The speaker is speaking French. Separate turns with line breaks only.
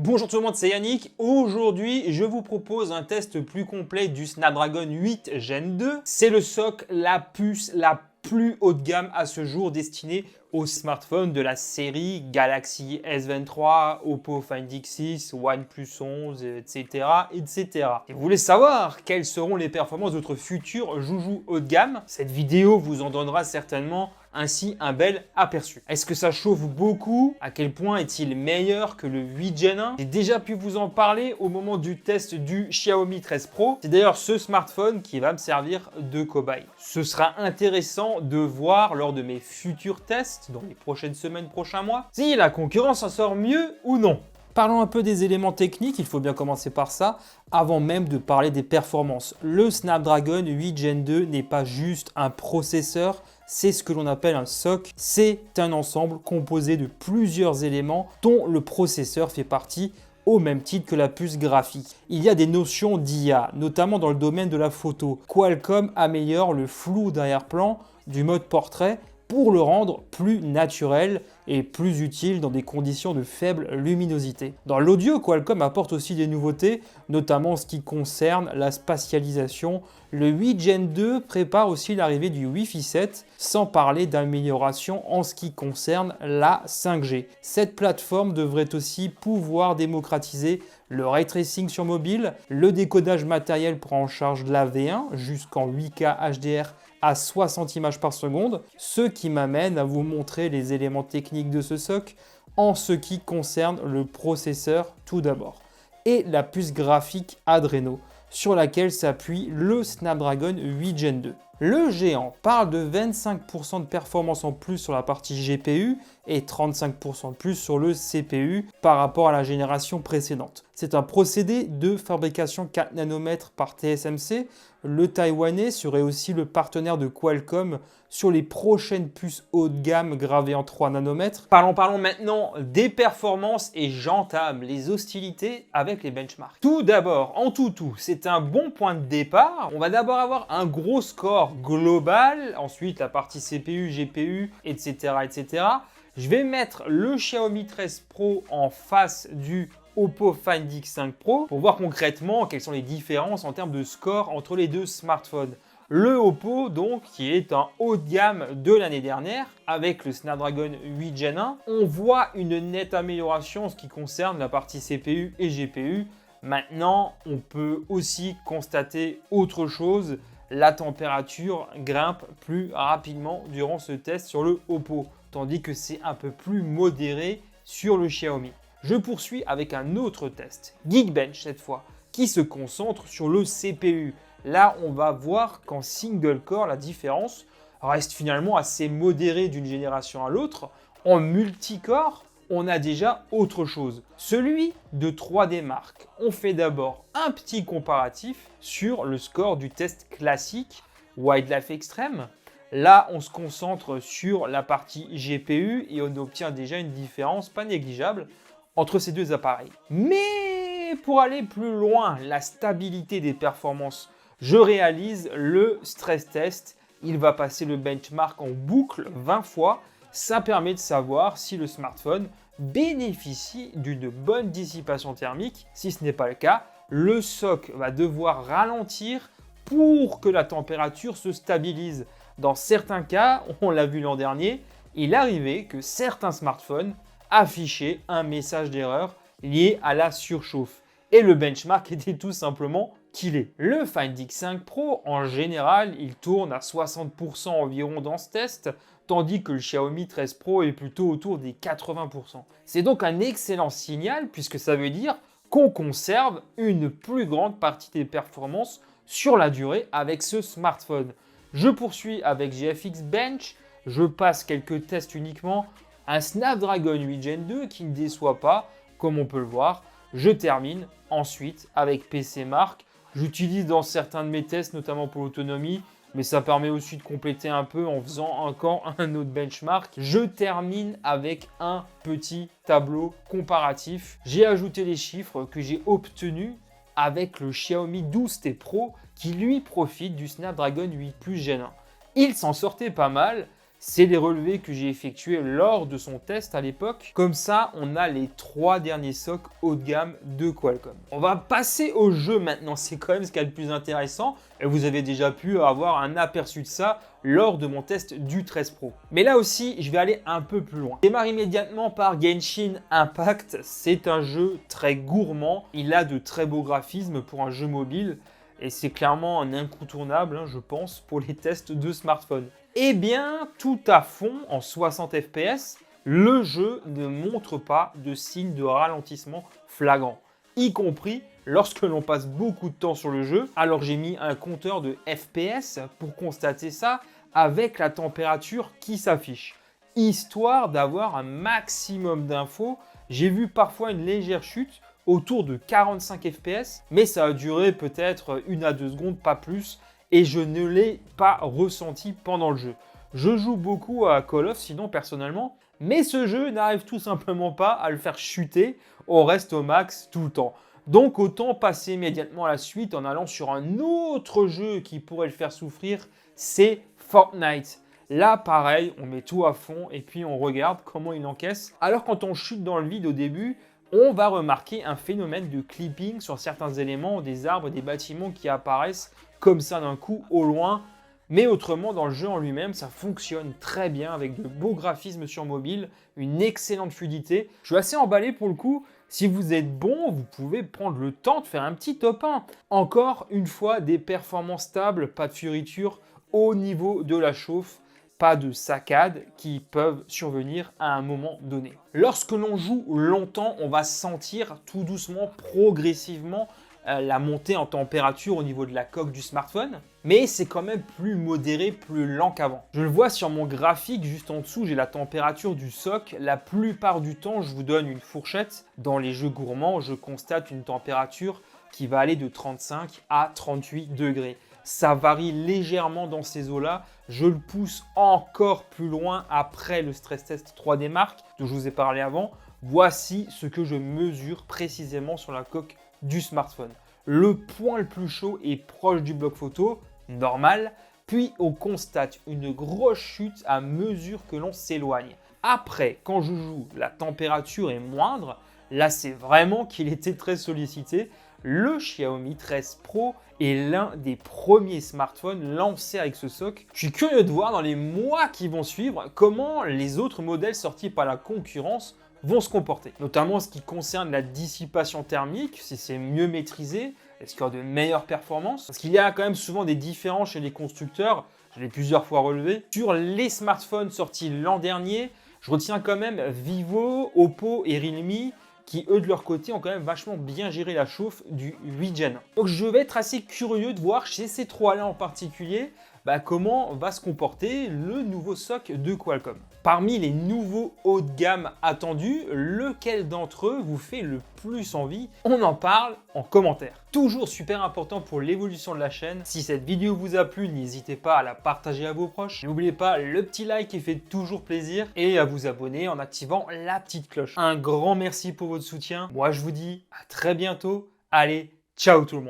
Bonjour tout le monde, c'est Yannick. Aujourd'hui, je vous propose un test plus complet du Snapdragon 8 Gen 2. C'est le SoC, la puce la plus haut de gamme à ce jour destinée aux smartphones de la série Galaxy S23, Oppo Find X6, OnePlus 11, etc., etc. Et vous voulez savoir quelles seront les performances de votre futur joujou haut de gamme? Cette vidéo vous en donnera certainement ainsi un bel aperçu. Est-ce que ça chauffe beaucoup? À quel point est-il meilleur que le 8 Gen 1? J'ai déjà pu vous en parler au moment du test du Xiaomi 13 Pro. C'est d'ailleurs ce smartphone qui va me servir de cobaye. Ce sera intéressant de voir lors de mes futurs tests, dans les prochaines semaines, prochains mois, si la concurrence en sort mieux ou non. Parlons un peu des éléments techniques, il faut bien commencer par ça, avant même de parler des performances. Le Snapdragon 8 Gen 2 n'est pas juste un processeur, c'est ce que l'on appelle un SoC. C'est un ensemble composé de plusieurs éléments dont le processeur fait partie au même titre que la puce graphique. Il y a des notions d'IA, notamment dans le domaine de la photo. Qualcomm améliore le flou d'arrière-plan du mode portrait pour le rendre plus naturel et plus utile dans des conditions de faible luminosité. Dans l'audio, Qualcomm apporte aussi des nouveautés, notamment en ce qui concerne la spatialisation. Le 8 Gen 2 prépare aussi l'arrivée du Wi-Fi 7, sans parler d'amélioration en ce qui concerne la 5G. Cette plateforme devrait aussi pouvoir démocratiser le ray tracing sur mobile, le décodage matériel prend en charge la V1 jusqu'en 8K HDR à 60 images par seconde, ce qui m'amène à vous montrer les éléments techniques de ce SoC en ce qui concerne le processeur tout d'abord et la puce graphique Adreno sur laquelle s'appuie le Snapdragon 8 Gen 2. Le géant parle de 25% de performance en plus sur la partie GPU et 35% de plus sur le CPU par rapport à la génération précédente. C'est un procédé de fabrication 4 nanomètres par TSMC. Le Taïwanais serait aussi le partenaire de Qualcomm sur les prochaines puces haut de gamme gravées en 3 nanomètres. Parlons maintenant des performances et j'entame les hostilités avec les benchmarks. Tout d'abord, en tout, c'est un bon point de départ. On va d'abord avoir un gros score global, ensuite la partie CPU, GPU, etc., etc. Je vais mettre le Xiaomi 13 Pro en face du Oppo Find X5 Pro pour voir concrètement quelles sont les différences en termes de score entre les deux smartphones. Le Oppo, donc, qui est un haut de gamme de l'année dernière, avec le Snapdragon 8 Gen 1, on voit une nette amélioration en ce qui concerne la partie CPU et GPU. Maintenant, on peut aussi constater autre chose. La température grimpe plus rapidement durant ce test sur le Oppo, tandis que c'est un peu plus modéré sur le Xiaomi. Je poursuis avec un autre test, Geekbench cette fois, qui se concentre sur le CPU. Là, on va voir qu'en single core, la différence reste finalement assez modérée d'une génération à l'autre. En multicore, on a déjà autre chose. Celui de 3D Mark. On fait d'abord un petit comparatif sur le score du test classique Wildlife Extreme. Là, on se concentre sur la partie GPU et on obtient déjà une différence pas négligeable entre ces deux appareils. Mais pour aller plus loin, la stabilité des performances, je réalise le stress test. Il va passer le benchmark en boucle 20 fois. Ça permet de savoir si le smartphone bénéficie d'une bonne dissipation thermique. Si ce n'est pas le cas, le SoC va devoir ralentir pour que la température se stabilise. Dans certains cas, on l'a vu l'an dernier, il arrivait que certains smartphones affichaient un message d'erreur lié à la surchauffe. Et le benchmark était tout simplement killé. Le Find X5 Pro, en général, il tourne à 60% environ dans ce test, tandis que le Xiaomi 13 Pro est plutôt autour des 80%. C'est donc un excellent signal puisque ça veut dire qu'on conserve une plus grande partie des performances sur la durée avec ce smartphone. Je poursuis avec GFX Bench, je passe quelques tests uniquement, un Snapdragon 8 Gen 2 qui ne déçoit pas, comme on peut le voir. Je termine ensuite avec PC Mark. J'utilise dans certains de mes tests, notamment pour l'autonomie, mais ça permet aussi de compléter un peu en faisant encore un autre benchmark. Je termine avec un petit tableau comparatif. J'ai ajouté les chiffres que j'ai obtenus avec le Xiaomi 12T Pro qui lui profite du Snapdragon 8 Plus Gen 1. Il s'en sortait pas mal. c'est les relevés que j'ai effectués lors de son test à l'époque. Comme ça, on a les 3 derniers socs haut de gamme de Qualcomm. On va passer au jeu maintenant, c'est quand même ce qu'il y a de plus intéressant. Et vous avez déjà pu avoir un aperçu de ça lors de mon test du 13 Pro. Mais là aussi, je vais aller un peu plus loin. Je démarre immédiatement par Genshin Impact. C'est un jeu très gourmand. Il a de très beaux graphismes pour un jeu mobile. Et c'est clairement un incontournable, je pense, pour les tests de smartphone. Eh bien, tout à fond, en 60 fps, le jeu ne montre pas de signe de ralentissement flagrant, y compris lorsque l'on passe beaucoup de temps sur le jeu. Alors j'ai mis un compteur de FPS pour constater ça avec la température qui s'affiche, histoire d'avoir un maximum d'infos. J'ai vu parfois une légère chute autour de 45 fps, mais ça a duré peut-être 1 à 2 secondes, pas plus, et je ne l'ai pas ressenti pendant le jeu. Je joue beaucoup à Call of sinon personnellement, mais ce jeu n'arrive tout simplement pas à le faire chuter au reste au max tout le temps. Donc autant passer immédiatement à la suite en allant sur un autre jeu qui pourrait le faire souffrir, c'est Fortnite. Là, pareil, on met tout à fond et puis on regarde comment il encaisse. Alors quand on chute dans le vide au début, on va remarquer un phénomène de clipping sur certains éléments, des arbres, des bâtiments qui apparaissent comme ça d'un coup au loin. Mais autrement, dans le jeu en lui-même, ça fonctionne très bien avec de beaux graphismes sur mobile, une excellente fluidité. Je suis assez emballé pour le coup. Si vous êtes bon, vous pouvez prendre le temps de faire un petit top 1. Encore une fois, des performances stables, pas de fioritures au niveau de la chauffe. Pas de saccades qui peuvent survenir à un moment donné. Lorsque l'on joue longtemps, on va sentir tout doucement, progressivement, la montée en température au niveau de la coque du smartphone, mais c'est quand même plus modéré, plus lent qu'avant. Je le vois sur mon graphique, juste en dessous, j'ai la température du SOC. La plupart du temps, je vous donne une fourchette. Dans les jeux gourmands, je constate une température qui va aller de 35 à 38 degrés. Ça varie légèrement dans ces eaux-là. Je le pousse encore plus loin après le stress test 3D Mark dont je vous ai parlé avant. Voici ce que je mesure précisément sur la coque du smartphone. Le point le plus chaud est proche du bloc photo, normal. Puis on constate une grosse chute à mesure que l'on s'éloigne. Après, quand je joue, la température est moindre. Là, c'est vraiment qu'il était très sollicité. Le Xiaomi 13 Pro est l'un des premiers smartphones lancés avec ce SOC. Je suis curieux de voir dans les mois qui vont suivre comment les autres modèles sortis par la concurrence vont se comporter. Notamment en ce qui concerne la dissipation thermique, si c'est mieux maîtrisé, est-ce qu'il y aura de meilleures performances? Parce qu'il y a quand même souvent des différences chez les constructeurs, je l'ai plusieurs fois relevé. Sur les smartphones sortis l'an dernier, je retiens quand même Vivo, Oppo et Realme, qui eux de leur côté ont quand même vachement bien géré la chauffe du 8 Gen. Donc je vais être assez curieux de voir chez ces trois-là en particulier comment va se comporter le nouveau SOC de Qualcomm. Parmi les nouveaux hauts de gamme attendus, lequel d'entre eux vous fait le plus envie? On en parle en commentaire. Toujours super important pour l'évolution de la chaîne. Si cette vidéo vous a plu, n'hésitez pas à la partager à vos proches. N'oubliez pas le petit like qui fait toujours plaisir et à vous abonner en activant la petite cloche. Un grand merci pour votre soutien. Moi je vous dis à très bientôt. Allez, ciao tout le monde.